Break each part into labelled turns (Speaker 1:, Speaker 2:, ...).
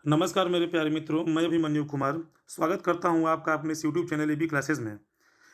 Speaker 1: नमस्कार मेरे प्यारे मित्रों, मैं अभिमन्यु कुमार स्वागत करता हूं आपका अपने इस यूट्यूब चैनल एबी क्लासेस में।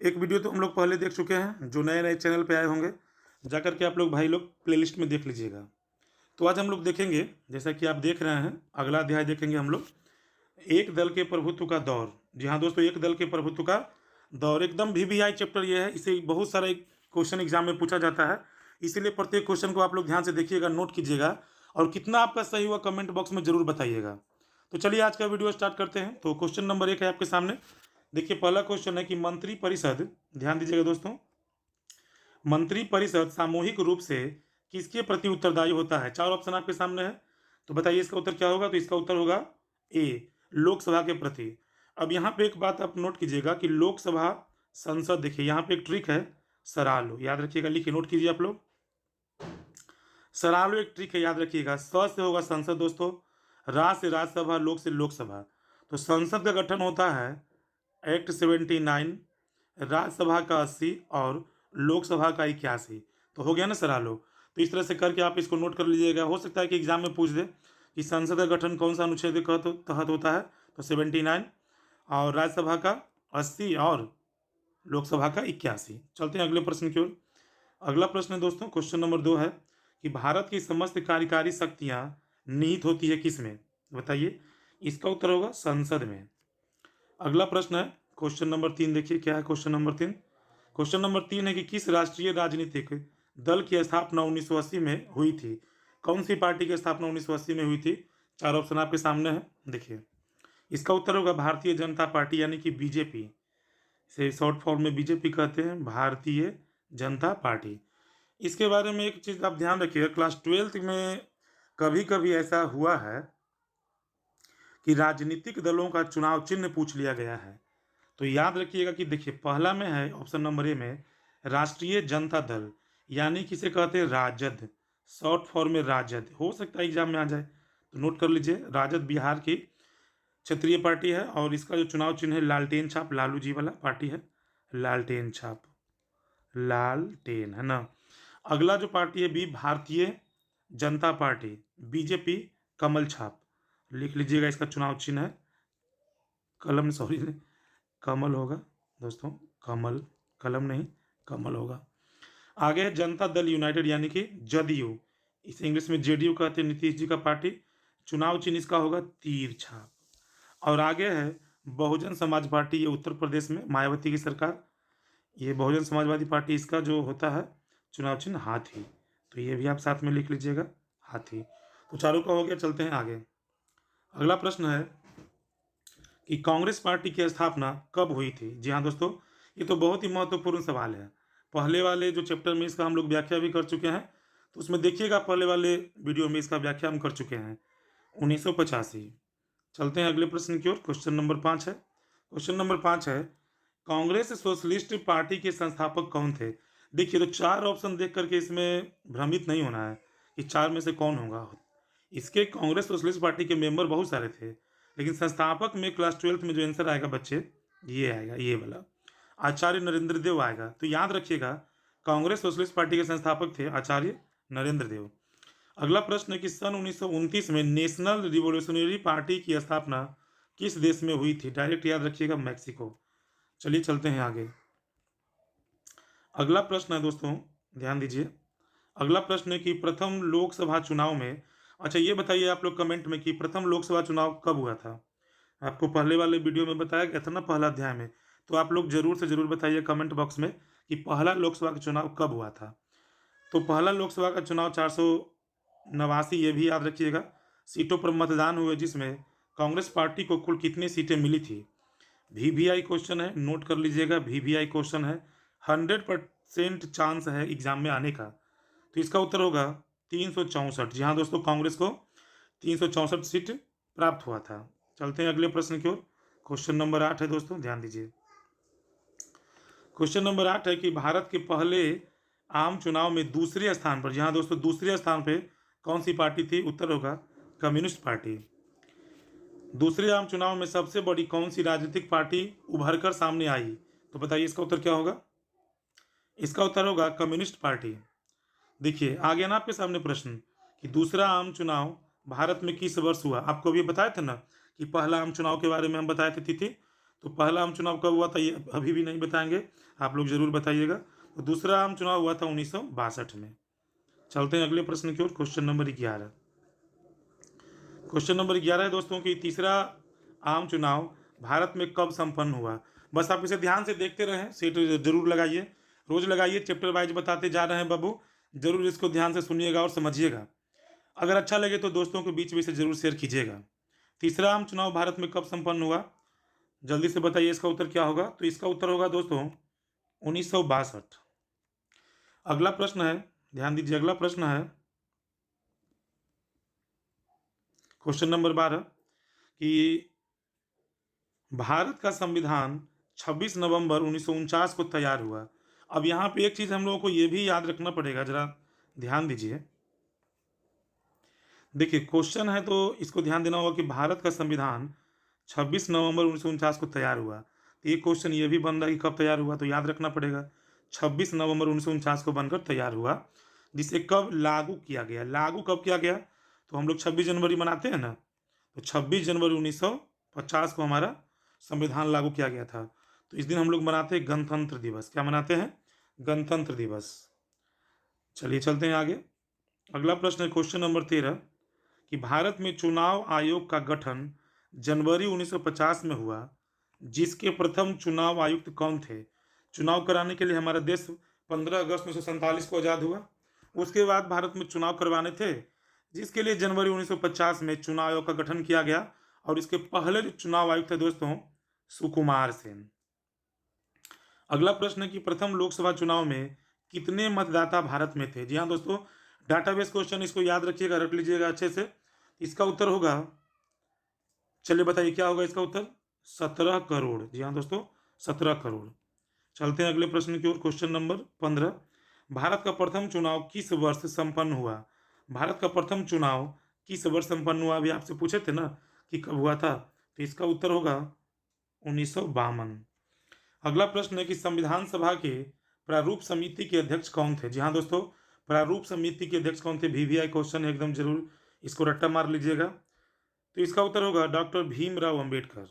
Speaker 1: एक वीडियो तो हम लोग पहले देख चुके हैं, जो नए-नए चैनल पे आए होंगे, जाकर के आप लोग भाई लोग प्लेलिस्ट में देख लीजिएगा। तो आज हम लोग देखेंगे, जैसा कि आप देख रहे हैं, अगला अध्याय देखेंगे हम लोग, एक दल के प्रभुत्व का दौर। जी हाँ दोस्तों, एक दल के प्रभुत्व का दौर एकदम वीवीआई चैप्टर ये है, इसे बहुत सारे क्वेश्चन एग्जाम में पूछा जाता है, इसीलिए प्रत्येक क्वेश्चन को आप लोग ध्यान से देखिएगा, नोट कीजिएगा और कितना आपका सही हुआ कमेंट बॉक्स में जरूर बताइएगा। तो चलिए आज का वीडियो स्टार्ट करते हैं। तो क्वेश्चन नंबर 1 है आपके सामने। देखिए पहला क्वेश्चन है कि मंत्री परिषद, ध्यान दीजिएगा दोस्तों, मंत्री परिषद सामूहिक रूप से किसके प्रति उत्तरदायी होता है? चार ऑप्शन आपके सामने है, तो बताइए इसका उत्तर क्या होगा? तो इसका उत्तर होगा ए, लोकसभा के प्रति। अब यहाँ पे एक बात आप नोट कीजिएगा कि लोकसभा संसद, देखिए यहाँ पे एक ट्रिक है, सरा लो, याद रखिएगा, लिखिए, नोट कीजिए आप लोग। सरा लो एक ट्रिक है, याद रखिएगा। स से होगा संसद दोस्तों, रा से राज्यसभा, लोक से लोकसभा। तो संसद का गठन होता है एक्ट 79, राज्यसभा का 80 और लोकसभा का 81। तो हो गया ना सरा लो। तो इस तरह से करके आप इसको नोट कर लीजिएगा। हो सकता है कि एग्जाम में पूछ दे कि संसद का गठन कौन सा अनुच्छेद के तहत होता है, तो 79, और राज्यसभा का 80 और लोकसभा का 81। चलते हैं अगले प्रश्न की ओर। अगला प्रश्न है दोस्तों, क्वेश्चन नंबर 2 है कि भारत की समस्त कार्यकारी शक्तियां निहित होती है किसमें? बताइए, इसका उत्तर होगा संसद में। अगला प्रश्न है क्वेश्चन नंबर 3, देखिए क्या है क्वेश्चन नंबर 3। क्वेश्चन नंबर 3 है कि किस राष्ट्रीय राजनीतिक दल की स्थापना 1980 में हुई थी? कौन सी पार्टी की स्थापना 1980 में हुई थी? चार ऑप्शन आपके सामने है, देखिए। इसका उत्तर होगा भारतीय जनता पार्टी, यानी कि बीजेपी, से शॉर्ट फॉर्म में बीजेपी कहते हैं, भारतीय जनता पार्टी। इसके बारे में एक चीज़ आप ध्यान रखिएगा, क्लास 12th में कभी कभी ऐसा हुआ है कि राजनीतिक दलों का चुनाव चिन्ह पूछ लिया गया है। तो याद रखिएगा कि देखिए पहला में है ऑप्शन नंबर ए में राष्ट्रीय जनता दल, यानी किसे कहते हैं? राजद, शॉर्ट फॉर्म में राजद। हो सकता है एग्जाम में आ जाए, तो नोट कर लीजिए। राजद बिहार की क्षेत्रीय पार्टी है और इसका जो चुनाव चिन्ह है लालटेन छाप, लालू जी वाला पार्टी है, लालटेन छाप, लालटेन, है ना। अगला जो पार्टी है B, Bharatiya Janata party, BJP, कमल छाप, लिख लीजिएगा। इसका चुनाव चिन्ह है कलम, सॉरी, कमल होगा दोस्तों, कमल, कलम नहीं, कमल होगा। आगे है जनता दल यूनाइटेड, यानी कि जदयू, इसे इंग्लिश में जेडीयू कहते हैं, नीतीश जी का पार्टी। चुनाव चिन्ह इसका होगा तीर छाप। और आगे है बहुजन समाज पार्टी, ये उत्तर प्रदेश में मायावती की सरकार, ये बहुजन समाजवादी पार्टी, इसका जो होता है चुनाव चिन्ह हाथी। तो ये भी आप साथ में लिख लीजिएगा, हाथी। तो चारों का हो गया, चलते हैं आगे। अगला प्रश्न है कि कांग्रेस पार्टी की स्थापना कब हुई थी? जी हाँ दोस्तों, ये तो बहुत ही महत्वपूर्ण सवाल है। पहले वाले जो चैप्टर में इसका हम लोग व्याख्या भी कर चुके हैं, तो उसमें देखिएगा पहले वाले वीडियो में इसका व्याख्या हम कर चुके हैं, 1985। चलते हैं अगले प्रश्न की ओर। क्वेश्चन नंबर 5 है। क्वेश्चन नंबर 5 है, कांग्रेस सोशलिस्ट पार्टी के संस्थापक कौन थे? देखिए, तो चार ऑप्शन देख करके इसमें भ्रमित नहीं होना है कि चार में से कौन होगा। इसके कांग्रेस सोशलिस्ट पार्टी के मेंबर बहुत सारे थे, लेकिन संस्थापक में क्लास 12th में जो आंसर आएगा बच्चे, ये आएगा, ये वाला, आचार्य नरेंद्र देव आएगा। तो याद रखिएगा, कांग्रेस सोशलिस्ट पार्टी के संस्थापक थे आचार्य नरेंद्र देव। अगला प्रश्न है कि सन 1929 में नेशनल रिवोल्यूशनरी पार्टी की स्थापना किस देश में हुई थी? डायरेक्ट याद रखिएगा, मैक्सिको। चलिए चलते हैं आगे। अगला प्रश्न है दोस्तों, ध्यान दीजिए। अगला प्रश्न है कि प्रथम लोकसभा चुनाव में, अच्छा ये बताइए आप लोग कमेंट में कि प्रथम लोकसभा चुनाव कब हुआ था? आपको पहले वाले वीडियो में बताया गया था ना, पहला अध्याय में। तो आप लोग जरूर से जरूर बताइए कमेंट बॉक्स में कि पहला लोकसभा का चुनाव कब हुआ था। तो पहला लोकसभा का चुनाव 489, ये भी याद रखिएगा, सीटों पर मतदान हुए, जिसमें कांग्रेस पार्टी को कुल कितनी सीटें मिली थी? वीवीआई क्वेश्चन है, नोट कर लीजिएगा, वीवीआई क्वेश्चन है, 100% चांस है एग्जाम में आने का। तो इसका उत्तर होगा 364। जी हाँ दोस्तों, कांग्रेस को 364 सीट प्राप्त हुआ था। चलते हैं अगले प्रश्न की ओर। क्वेश्चन नंबर 8 है दोस्तों, ध्यान दीजिए। क्वेश्चन नंबर 8 है कि भारत के पहले आम चुनाव में दूसरे स्थान पर, जी हाँ दोस्तों, दूसरे स्थान पे कौन सी पार्टी थी? उत्तर होगा कम्युनिस्ट पार्टी। दूसरे आम चुनाव में सबसे बड़ी कौन सी राजनीतिक पार्टी उभर कर सामने आई? तो बताइए इसका उत्तर क्या होगा? इसका उत्तर होगा कम्युनिस्ट पार्टी। देखिए आ गया ना आपके सामने प्रश्न कि दूसरा आम चुनाव भारत में किस वर्ष हुआ? आपको अभी बताए थे ना कि पहला आम चुनाव के बारे में हम बताए थे तिथि। तो पहला आम चुनाव कब हुआ था ये अभी भी नहीं बताएंगे, आप लोग जरूर बताइएगा। तो दूसरा आम चुनाव हुआ था 1962 में। चलते हैं अगले प्रश्न की ओर। Question number 11। क्वेश्चन नंबर 11 है दोस्तों कि तीसरा आम चुनाव भारत में कब संपन्न हुआ? बस आप इसे ध्यान से देखते रहें, सीट जरूर लगाइए, रोज लगाइए, चैप्टर वाइज बताते जा रहे हैं बाबू, जरूर इसको ध्यान से सुनिएगा और समझिएगा। अगर अच्छा लगे तो दोस्तों के बीच में इसे जरूर शेयर कीजिएगा। तीसरा आम चुनाव भारत में कब संपन्न हुआ? जल्दी से बताइए इसका उत्तर क्या होगा? तो इसका उत्तर होगा दोस्तों 1962। अगला प्रश्न है, ध्यान दीजिए, अगला प्रश्न है क्वेश्चन नंबर 12 कि भारत का संविधान 26 नवंबर 1949 को तैयार हुआ। अब यहाँ पे एक चीज हम लोगों को ये भी याद रखना पड़ेगा, जरा ध्यान दीजिए। देखिए क्वेश्चन है तो इसको ध्यान देना होगा कि भारत का संविधान 26 नवंबर 1949 को तैयार हुआ। तो ये क्वेश्चन ये भी बन रहा है कि कब तैयार हुआ, तो याद रखना पड़ेगा 26 नवंबर 1949 को बनकर तैयार हुआ, जिसे कब लागू किया गया? लागू कब किया गया? तो हम लोग 26 जनवरी मनाते हैं ना, तो 26 जनवरी 1950 को हमारा संविधान लागू किया गया था। तो इस दिन हम लोग मनाते हैं गणतंत्र दिवस। क्या मनाते हैं? गणतंत्र दिवस। चलिए चलते हैं आगे। अगला प्रश्न है क्वेश्चन नंबर 13 कि भारत में चुनाव आयोग का गठन जनवरी 1950 में हुआ, जिसके प्रथम चुनाव आयुक्त कौन थे? चुनाव कराने के लिए हमारा देश 15 अगस्त 1947 को आज़ाद हुआ। उसके बाद भारत में चुनाव करवाने थे, जिसके लिए जनवरी 1950 में चुनाव आयोग का गठन किया गया। और इसके पहले जो चुनाव आयुक्त थे दोस्तों, सुकुमार सेन। अगला प्रश्न है कि प्रथम लोकसभा चुनाव में कितने मतदाता भारत में थे? जी हाँ दोस्तों, डाटाबेस क्वेश्चन, इसको याद रखिएगा, रख लीजिएगा अच्छे से। इसका उत्तर होगा, चलिए बताइए क्या होगा इसका उत्तर? 17 करोड़। जी हाँ दोस्तों, 17 करोड़। चलते हैं अगले प्रश्न की ओर। क्वेश्चन नंबर 15, भारत का प्रथम चुनाव किस वर्ष संपन्न हुआ? भारत का प्रथम चुनाव किस वर्ष संपन्न हुआ? अभी आपसे पूछे थे ना कि कब हुआ था, तो इसका उत्तर होगा 1952। अगला प्रश्न है कि संविधान सभा के प्रारूप समिति के अध्यक्ष कौन थे? जी हाँ दोस्तों, प्रारूप समिति के अध्यक्ष कौन थे? VVI क्वेश्चन है, एकदम जरूर इसको रट्टा मार लीजिएगा। तो इसका उत्तर होगा डॉक्टर भीमराव अंबेडकर।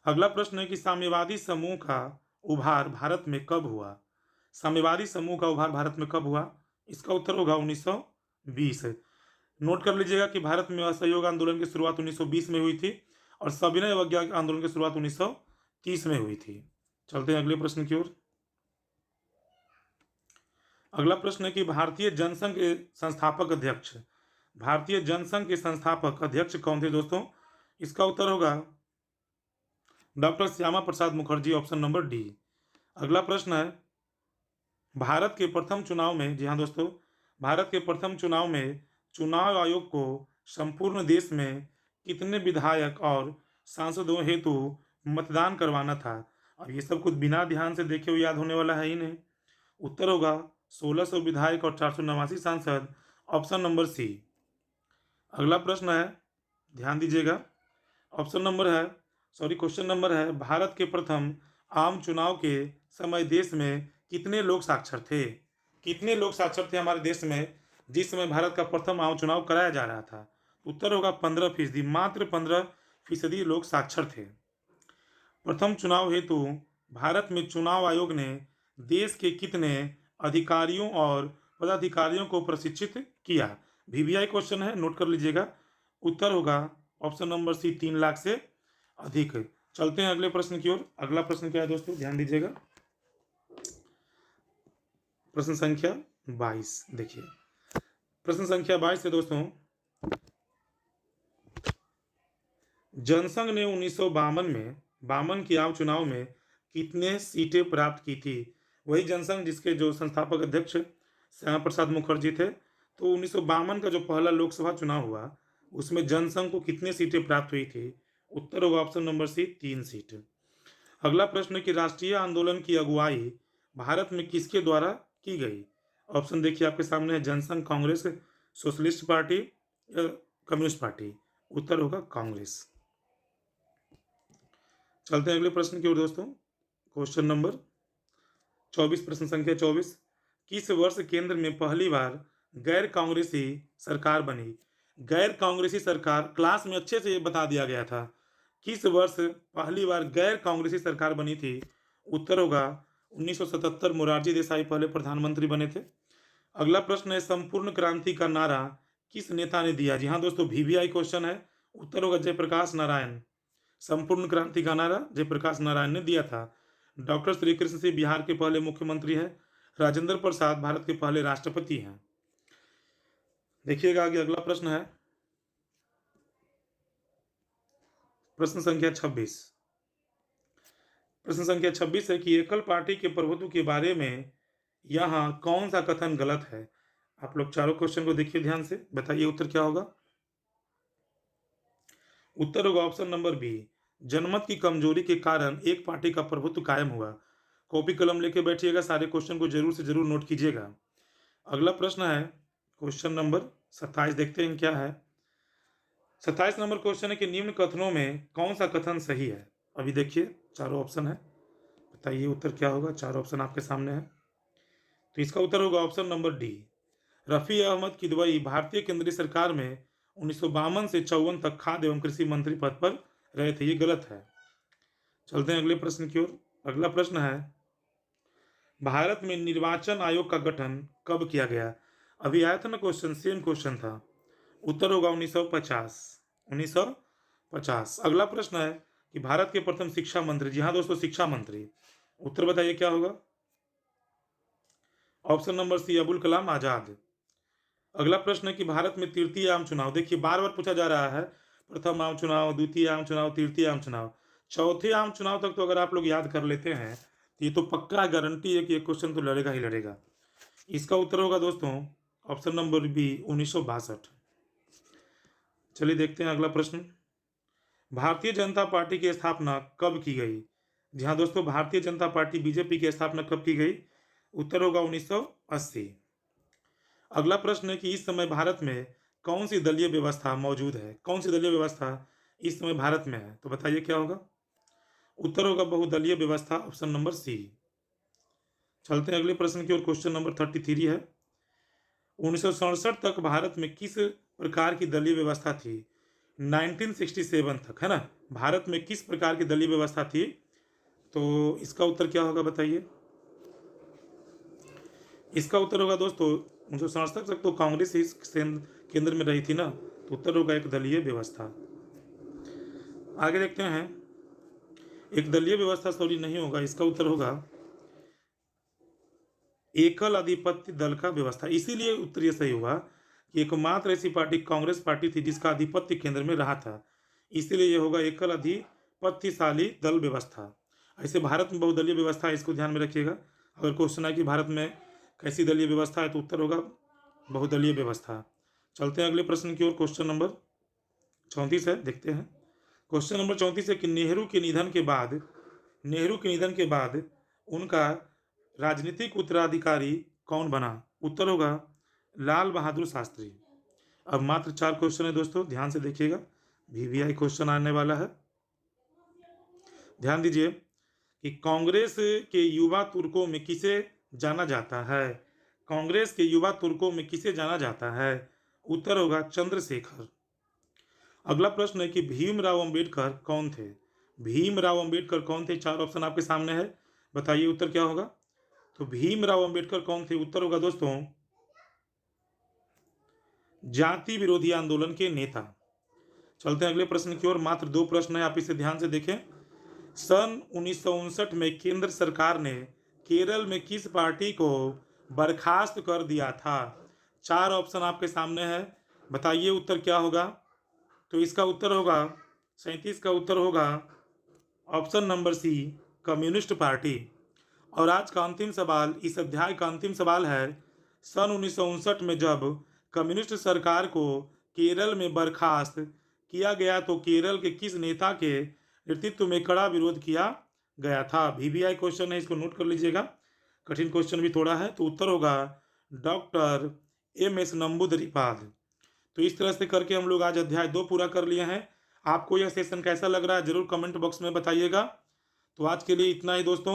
Speaker 1: अगला प्रश्न है कि साम्यवादी समूह का उभार भारत में कब हुआ? साम्यवादी समूह का उभार भारत में कब हुआ? इसका उत्तर होगा 1920। नोट कर लीजिएगा कि भारत में असहयोग आंदोलन की शुरुआत 1920 में हुई थी और सविनय अवज्ञा आंदोलन की शुरुआत 1930 में हुई थी। चलते हैं अगले प्रश्न की ओर। अगला प्रश्न है कि भारतीय जनसंघ के संस्थापक अध्यक्ष, भारतीय जनसंघ के संस्थापक अध्यक्ष कौन थे दोस्तों? इसका उत्तर होगा doctor Shyama Prasad Mukherjee, option number D. अगला प्रश्न है भारत के प्रथम चुनाव में, जी हाँ दोस्तों, भारत के प्रथम चुनाव में चुनाव आयोग को संपूर्ण देश में कितने विधायक और सांसदों हेतु मतदान करवाना था? अब ये सब कुछ बिना ध्यान से देखे हुए याद होने वाला है ही नहीं। उत्तर होगा 1600 विधायक और 489 सांसद, ऑप्शन नंबर सी। अगला प्रश्न है, ध्यान दीजिएगा, ऑप्शन नंबर है, सॉरी क्वेश्चन नंबर है, भारत के प्रथम आम चुनाव के समय देश में कितने लोग साक्षर थे? कितने लोग साक्षर थे हमारे देश में जिस समय भारत का प्रथम आम चुनाव कराया जा रहा था? उत्तर होगा 15%, मात्र 15% लोग साक्षर थे। प्रथम चुनाव हेतु भारत में चुनाव आयोग ने देश के कितने अधिकारियों और पदाधिकारियों को प्रशिक्षित किया? VVI क्वेश्चन है, नोट कर लीजिएगा। उत्तर होगा ऑप्शन नंबर सी, 3 लाख से अधिक। चलते हैं अगले प्रश्न की ओर। अगला प्रश्न क्या है दोस्तों, ध्यान दीजिएगा, प्रश्न संख्या 22। देखिए प्रश्न संख्या 22 है दोस्तों, जनसंघ ने 1952 में, 52 के आम चुनाव में कितने सीटें प्राप्त की थी? वही जनसंघ जिसके जो संस्थापक अध्यक्ष श्यामा प्रसाद मुखर्जी थे। तो 1952 का जो पहला लोकसभा चुनाव हुआ उसमें जनसंघ को कितने सीटें प्राप्त हुई थी? उत्तर होगा ऑप्शन नंबर सी, 3 सीट। अगला प्रश्न है कि राष्ट्रीय आंदोलन की अगुवाई भारत में किसके द्वारा की गई? ऑप्शन देखिए आपके सामने है, जनसंघ, कांग्रेस, सोशलिस्ट पार्टी या कम्युनिस्ट पार्टी। उत्तर होगा कांग्रेस। चलते हैं अगले प्रश्न की ओर दोस्तों। क्वेश्चन नंबर 24, प्रश्न संख्या 24, किस वर्ष केंद्र में पहली बार गैर कांग्रेसी सरकार बनी? गैर कांग्रेसी सरकार, क्लास में अच्छे से ये बता दिया गया था किस वर्ष पहली बार गैर कांग्रेसी सरकार बनी थी। उत्तर होगा 1977, मोरारजी देसाई पहले प्रधानमंत्री बने थे। अगला प्रश्न है, संपूर्ण क्रांति का नारा किस नेता ने दिया। जी हाँ दोस्तों, वीवीआई क्वेश्चन है। उत्तर होगा जयप्रकाश नारायण। संपूर्ण क्रांति का नारा जयप्रकाश नारायण ने दिया था। डॉक्टर श्री कृष्ण सिंह बिहार के पहले मुख्यमंत्री हैं। राजेंद्र प्रसाद भारत के पहले राष्ट्रपति हैं। देखिएगा आगे अगला प्रश्न है, प्रश्न संख्या 26। प्रश्न संख्या 26 है कि एकल पार्टी के प्रभुत्व के बारे में यहाँ कौन सा कथन गलत है। आप लोग चारों क्वेश्चन को देखिए ध्यान से, बताइए उत्तर क्या होगा। उत्तर होगा ऑप्शन नंबर बी, जनमत की कमजोरी के कारण एक पार्टी का प्रभुत्व कायम हुआ। कॉपी कलम लेके बैठिएगा, सारे क्वेश्चन को जरूर से जरूर नोट कीजिएगा। अगला प्रश्न है क्वेश्चन नंबर 27, देखते हैं क्या है। 27 नंबर क्वेश्चन है कि निम्न कथनों में कौन सा कथन सही है। अभी देखिए चारों ऑप्शन है, बताइए उत्तर क्या होगा। चार ऑप्शन आपके सामने है, तो इसका उत्तर होगा option number D. Rafi Ahmed Kidwai भारतीय केंद्रीय सरकार में 1952 से 54 तक खाद्य एवं कृषि मंत्री पद पर रहे थे। ये गलत है। चलते हैं अगले प्रश्न की ओर। अगला प्रश्न है, भारत में निर्वाचन आयोग का गठन कब किया गया। अभी आया था ना क्वेश्चन, सेम क्वेश्चन था। उत्तर होगा 1950। 1950। अगला प्रश्न है कि भारत के प्रथम शिक्षा मंत्री। जी हाँ दोस्तों, शिक्षा मंत्री। उत्तर बताइए क्या होगा। ऑप्शन नंबर सी, अबुल कलाम आजाद। अगला प्रश्न है कि भारत में तृतीय आम चुनाव, देखिए बार बार पूछा जा रहा है, प्रथम आम चुनाव, द्वितीय आम चुनाव, तृतीय आम चुनाव, चौथे आम चुनाव तक तो अगर आप लोग याद कर लेते हैं तो ये तो पक्का गारंटी है कि ये क्वेश्चन तो लड़ेगा ही लड़ेगा। इसका उत्तर होगा दोस्तों ऑप्शन नंबर बी, 1962। चलिए देखते हैं अगला प्रश्न, भारतीय जनता पार्टी की स्थापना कब की गई। जी हाँ दोस्तों, भारतीय जनता पार्टी बीजेपी की स्थापना कब की गई। उत्तर होगा 1980। अगला प्रश्न है कि इस समय भारत में कौन सी दलीय व्यवस्था मौजूद है। कौन सी दलीय व्यवस्था इस समय भारत में है, तो बताइए क्या होगा। उत्तर होगा बहुदलीय व्यवस्था, ऑप्शन नंबर सी। चलते हैं अगले प्रश्न की ओर। क्वेश्चन नंबर 33 है, 1967 तक भारत में किस प्रकार की दलीय व्यवस्था थी। 1967 तक, है ना, भारत में किस प्रकार की दलीय व्यवस्था थी, तो इसका उत्तर क्या होगा बताइए। इसका उत्तर होगा दोस्तों 1967 तक तो कांग्रेस ही केंद्र में रही थी ना, तो उत्तर होगा एक दलीय व्यवस्था। आगे देखते हैं, एक दलीय व्यवस्था सॉरी नहीं होगा, इसका उत्तर होगा एकल आधिपत्य दल का व्यवस्था। इसीलिए उत्तर ये सही होगा कि एकमात्र ऐसी पार्टी कांग्रेस पार्टी थी जिसका आधिपत्य केंद्र में रहा था, इसीलिए ये होगा एकल अधिपत्यशाली दल व्यवस्था। ऐसे भारत में बहुदलीय व्यवस्था है, इसको ध्यान में रखिएगा। अगर क्वेश्चन है कि भारत में कैसी दलीय व्यवस्था है, तो उत्तर होगा बहुदलीय व्यवस्था। चलते हैं अगले प्रश्न की ओर। क्वेश्चन नंबर 34 है, देखते हैं। क्वेश्चन नंबर 34 है कि नेहरू के निधन के बाद उनका राजनीतिक उत्तराधिकारी कौन बना। उत्तर होगा लाल बहादुर शास्त्री। अब मात्र 4 क्वेश्चन है दोस्तों, ध्यान से देखिएगा, वीवीआई क्वेश्चन आने वाला है। ध्यान दीजिए कि कांग्रेस के युवा तुर्कों में किसे जाना जाता है। कांग्रेस के युवा तुर्कों में किसे जाना जाता है। उत्तर होगा चंद्रशेखर। अगला प्रश्न है कि भीमराव अंबेडकर कौन थे। भीमराव अंबेडकर कौन थे, 4 ऑप्शन आपके सामने है, बताइए उत्तर क्या होगा। तो भीमराव अंबेडकर कौन थे, उत्तर होगा दोस्तों जाति विरोधी आंदोलन के नेता। चलते हैं अगले प्रश्न की ओर। मात्र 2 प्रश्न है, आप इसे ध्यान से देखें। सन 1959 में केंद्र सरकार ने केरल में किस पार्टी को बर्खास्त कर दिया था। 4 ऑप्शन आपके सामने है, बताइए उत्तर क्या होगा। तो इसका उत्तर होगा 37 का उत्तर होगा option number C, communist party. और आज का अंतिम सवाल, इस अध्याय का अंतिम सवाल है, सन 1959 में जब कम्युनिस्ट सरकार को केरल में बर्खास्त किया गया तो केरल के किस नेता के नेतृत्व में कड़ा विरोध किया गया था। वीवीआई क्वेश्चन है, इसको नोट कर लीजिएगा, कठिन क्वेश्चन भी थोड़ा है। तो उत्तर होगा डॉक्टर MS नंबूदरीपाद। तो इस तरह से करके हम लोग आज अध्याय 2 पूरा कर लिए हैं। आपको यह सेशन कैसा लग रहा है जरूर कमेंट बॉक्स में बताइएगा। तो आज के लिए इतना ही दोस्तों।